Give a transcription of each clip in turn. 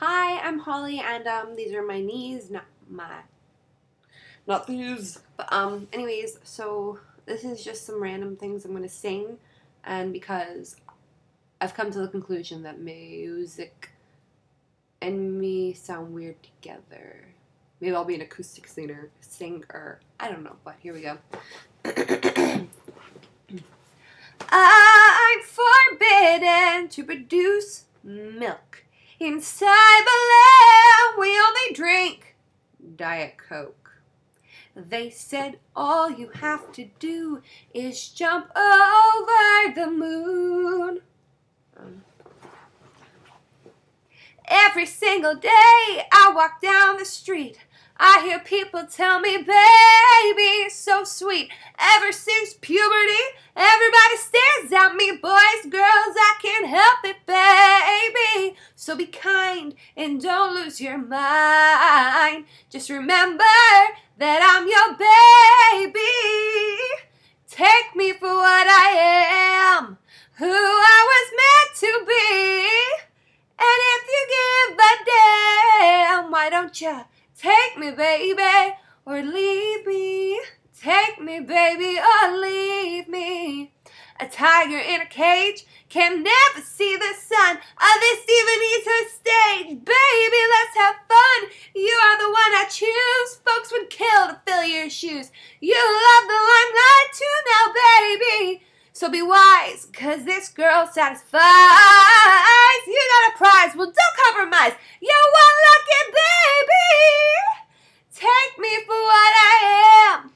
Hi, I'm Holly, and these are my knees, not these. But anyways, so this is just some random things I'm gonna sing, and because I've come to the conclusion that music and me sound weird together. Maybe I'll be an acoustic singer. I don't know, but here we go. I'm forbidden to produce milk. Inside the lab, we only drink Diet Coke. They said all you have to do is jump over the moon. Every single day I walk down the street, I hear people tell me, baby, so sweet. Ever since puberty, everybody stares at me. Boys, girls, I can't help it, baby. So be kind and don't lose your mind. Just remember that I'm your baby. Take me for what I am, who I was meant to be. And if you give a damn, why don't you take me, baby, or leave me? Take me, baby, or leave me. A tiger in a cage can never see the sun. This even needs a stage. Baby, let's have fun. You are the one I choose. Folks would kill to fill your shoes. You love the limelight too now, baby. So be wise, cause this girl satisfies. You got a prize, well don't compromise. You're one lucky baby. Take me for what I am.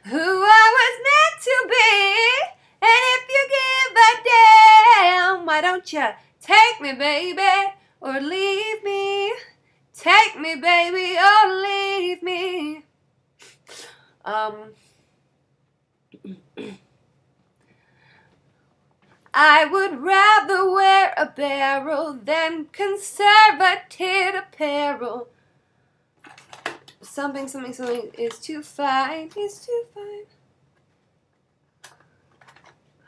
Who I was meant to be. And if you give a damn, why don't you take me, baby, or leave me? Take me, baby, or leave me. I would rather wear a barrel than conservative apparel. Something is too fine, is too fine.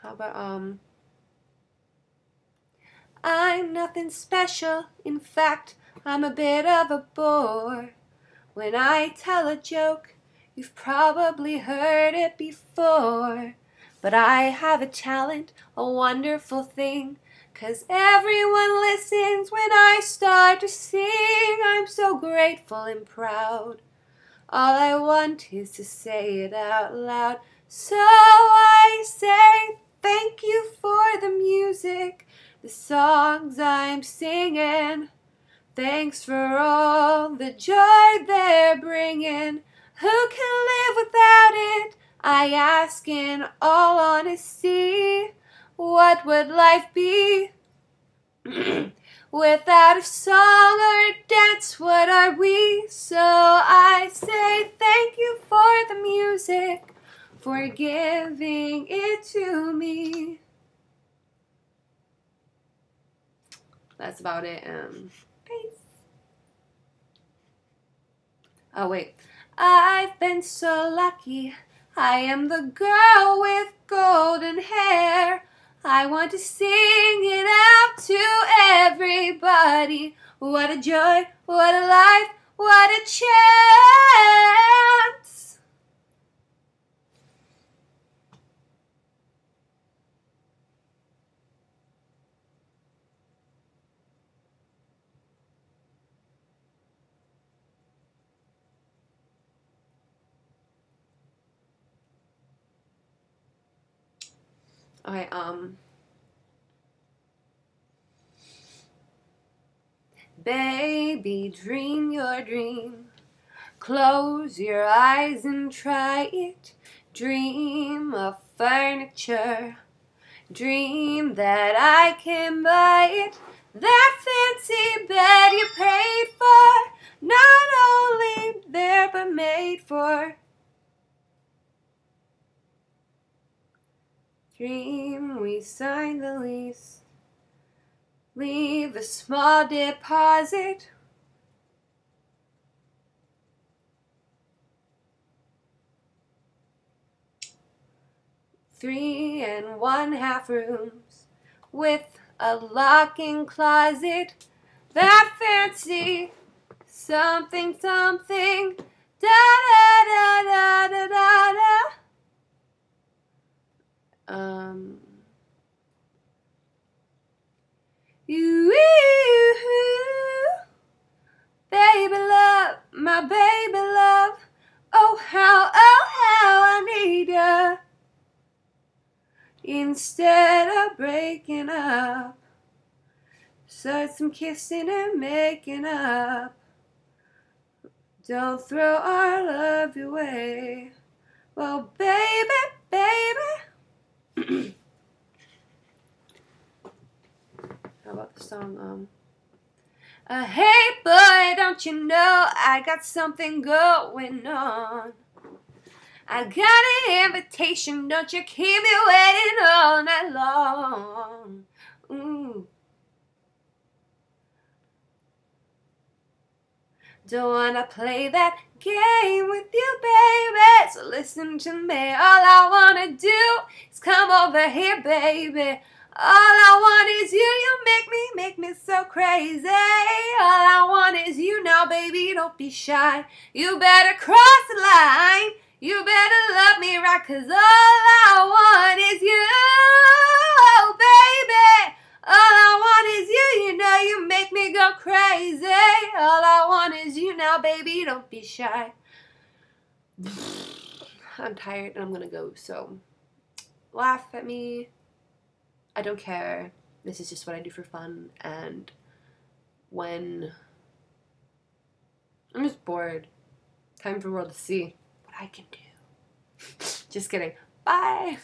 How about, I'm nothing special, in fact, I'm a bit of a bore. When I tell a joke, you've probably heard it before. But I have a talent, a wonderful thing, 'cause everyone listens when I start to sing. I'm so grateful and proud. All I want is to say it out loud. So I say thank you for the music, the songs I'm singing. Thanks for all the joy they're bringing. Who can live without it? I ask in all honesty. What would life be without a song or a dance? What are we? So I say thank you for the music, for giving it to me. That's about it. Peace. Oh wait. I've been so lucky. I am the girl with golden hair. I want to sing it out to everybody. What a joy, what a life, what a chance. Okay, baby, dream your dream. Close your eyes and try it. Dream of furniture. Dream that I can buy it. That fancy bed you paid for. Not only there but made for. Dream we sign the lease. Leave a small deposit. Three and one half rooms with a lock-in closet, that fancy something, something, da-da-da-da-da-da-da. You, baby love, my baby love, oh how I need ya. Instead of breaking up, start some kissing and making up. Don't throw our love away. Well, baby, baby. How about the song, hey boy, don't you know I got something going on? I got an invitation, don't you keep me waiting all night long. Ooh. Don't wanna play that game with you, baby, so listen to me. All I wanna do is come over here, baby. All I want is you, you make me so crazy. All I want is you now, baby, don't be shy. You better cross the line, you better love me right, 'cause all I want is you, oh, baby. All I want is you, you know you make me go crazy. All I want is you now, baby, don't be shy. I'm tired and I'm gonna go, so laugh at me. I don't care. This is just what I do for fun, and when I'm just bored, time for the world to see what I can do. Just kidding. Bye!